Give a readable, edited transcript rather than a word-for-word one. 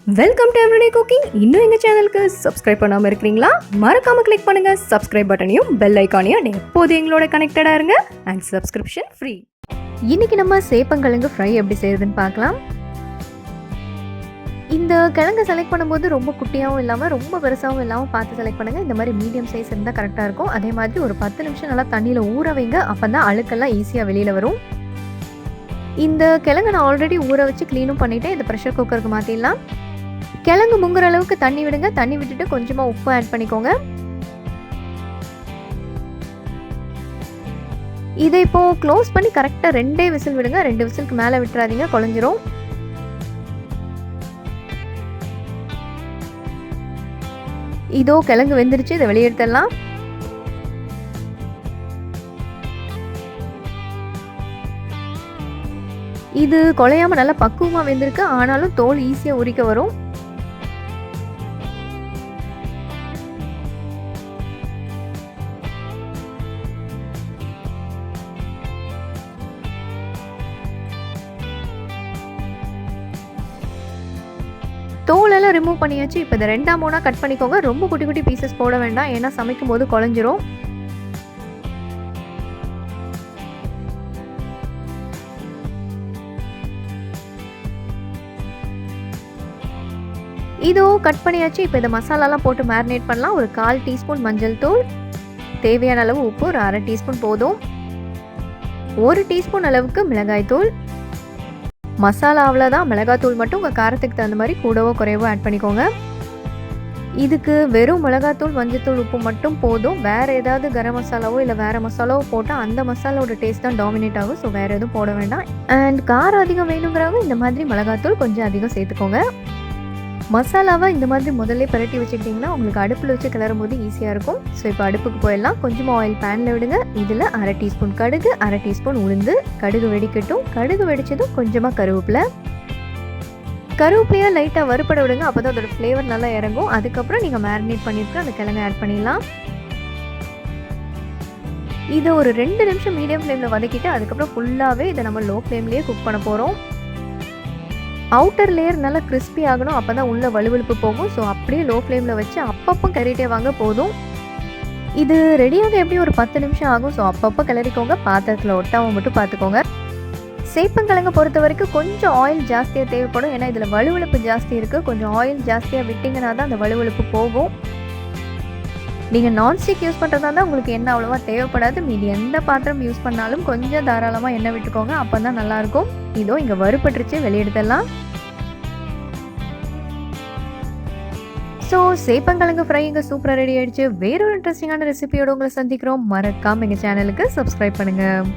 Welcome to everyday cooking. இன்னும் எங்கள் சேனலுக்கு சப்ஸ்கிரைப் பண்ணாமல் இருக்கிறீங்களா? மறக்காமல் கிளிக் பண்ணுங்கள் சப்ஸ்கிரைப் பட்டனையும் பெல் ஐக்கானையும். எப்போது எங்களோட கனெக்டடாக இருங்க அண்ட் சப்ஸ்கிரிப்ஷன் ஃப்ரீ. இன்றைக்கி நம்ம சேப்பங்கிழங்கு ஃப்ரை எப்படி செய்யுதுன்னு பார்க்கலாம். இந்த கிழங்கு செலக்ட் பண்ணும்போது ரொம்ப குட்டியாகவும் இல்லாமல் ரொம்ப பெருசாகவும் இல்லாமல் பார்த்து செலக்ட் பண்ணுங்கள். இந்த மாதிரி மீடியம் சைஸ் இருந்தால் கரெக்டாக இருக்கும். அதே மாதிரி ஒரு 10 நிமிஷம் நல்லா தண்ணியில் ஊற வைங்க. அப்போ தான் அழுக்கெல்லாம் ஈஸியாக வெளியில் வரும். இந்த கிழங்கு நான் ஆல்ரெடி ஊற வச்சு க்ளீனும் பண்ணிவிட்டேன். இதை ப்ரெஷர் குக்கருக்கு மாற்றிடலாம். கிழங்கு முங்குற அளவுக்கு தண்ணி விடுங்க. தண்ணி விட்டுட்டு கொஞ்சமாக உப்பு ஆட் பண்ணிக்கோங்க. இதை இப்போது க்ளோஸ் பண்ணி கரெக்டாக 2 விசில் விடுங்க. 2 விசிலுக்கு மேலே விட்டுறாதீங்க, குழஞ்சிரும். இதோ கிழங்கு வெந்துருச்சு. இதை வெளியே எடுத்துடலாம். இது குழையாமல் நல்லா பக்குவமாக வெந்திருக்கு. ஆனாலும் தோல் ஈஸியாக உரிக்க வரும். தோலெல்லாம் ரிமூவ் பண்ணியாச்சு. இப்போ இதை 2-3 கட் பண்ணிக்கோங்க. ரொம்ப குட்டி குட்டி பீசஸ் போட வேண்டாம், ஏன்னா சமைக்கும் போது குழஞ்சிரும். இதோ கட் பண்ணியாச்சு. இப்போ இதை மசாலாலாம் போட்டு மேரினேட் பண்ணலாம். ஒரு 1/4 டீஸ்பூன் மஞ்சள் தூள், தேவையான அளவு உப்பு, ஒரு 1/2 டீஸ்பூன் போதும். 1 டீஸ்பூன் அளவுக்கு மிளகாய் தூள். மசாலா அவ்வளோதான். மிளகாத்தூள் மட்டும் உங்கள் காரத்துக்கு தகுந்த மாதிரி கூடவோ குறைவோ ஆட் பண்ணிக்கோங்க. இதுக்கு வெறும் மிளகாத்தூள், மஞ்சத்தூள், உப்பு மட்டும் போதும். வேறு ஏதாவது கரம் மசாலாவோ இல்லை வேறு மசாலாவோ போட்டால் அந்த மசாலாவோட டேஸ்ட் தான் டாமினேட் ஆகும். ஸோ வேறு எதுவும் போட வேண்டாம். அண்ட் காரம் அதிகம் வேணுங்கிறவங்க இந்த மாதிரி மிளகாத்தூள் கொஞ்சம் அதிகம் சேர்த்துக்கோங்க. மசாலாவை இந்த மாதிரி முதல்ல பரட்டி வச்சுக்கிட்டிங்கன்னா உங்களுக்கு அடுப்பில் வச்சு கிளறும் போது ஈஸியாக இருக்கும். ஸோ இப்போ அடுப்புக்கு போயிடலாம். கொஞ்சமாக ஆயில் பேனில் விடுங்க. இதில் 1/2 டீஸ்பூன் கடுகு, 1/2 டீஸ்பூன் உளுந்து. கடுகு வெடிக்கட்டும். கடுகு வெடித்ததும் கொஞ்சமாக கருவேப்பிலையாக லைட்டாக வறுப்பட விடுங்க. அப்போ தான் அதோட ஃப்ளேவர் நல்லா இறங்கும். அதுக்கப்புறம் நீங்கள் மேரினேட் பண்ணியிருக்க அந்த கிழங்கு ஆட் பண்ணிடலாம். இதை ஒரு 2 நிமிஷம் மீடியம் ஃப்ளேமில் வதக்கிட்டு அதுக்கப்புறம் ஃபுல்லாகவே இதை நம்ம லோ ஃப்ளேம்லேயே குக் பண்ண போகிறோம். அவுட்டர் லேயர் நல்லா கிறிஸ்பி ஆகணும். அப்போ தான் உள்ள வலுவழுப்பு போகும். ஸோ அப்படியே லோ ஃப்ளேமில் வச்சு அப்பப்போ கிளறிட்டே வாங்க போதும். இது ரெடியாக எப்படி ஒரு 10 நிமிஷம் ஆகும். ஸோ அப்பப்போ கிளறிக்கோங்க. பாத்திரத்தில் ஒட்டாமல் மட்டும் பார்த்துக்கோங்க. சேப்பங்கிழங்கு பொறுத்த வரைக்கும் கொஞ்சம் ஆயில் ஜாஸ்தியாக தேவைப்படும். ஏன்னா இதில் வலுவழுப்பு ஜாஸ்தி இருக்குது. கொஞ்சம் ஆயில் ஜாஸ்தியாக விட்டிங்கன்னா தான் அந்த வலுவழுப்பு போகும். நீங்கள் நான்ஸ்டிக் யூஸ் பண்ணுறதா இருந்தால் உங்களுக்கு எண்ணெய் அவ்வளோவா தேவைப்படாது. மீதி எந்த பாத்திரம் யூஸ் பண்ணாலும் கொஞ்சம் தாராளமாக எண்ணெய் விட்டுக்கோங்க. அப்போ தான் நல்லாயிருக்கும். இதோ இங்கே வறுப்பட்டுருச்சு, வெளியெடுத்துடலாம். ஸோ சேப்பங்கிழங்கு ஃப்ரை இங்கே சூப்பராக ரெடி ஆகிடுச்சு. வேறொரு இன்ட்ரெஸ்டிங்கான ரெசிபியோடு உங்களை சந்திக்கிறோம். மறக்காமல் எங்கள் சேனலுக்கு சப்ஸ்கிரைப் பண்ணுங்கள்.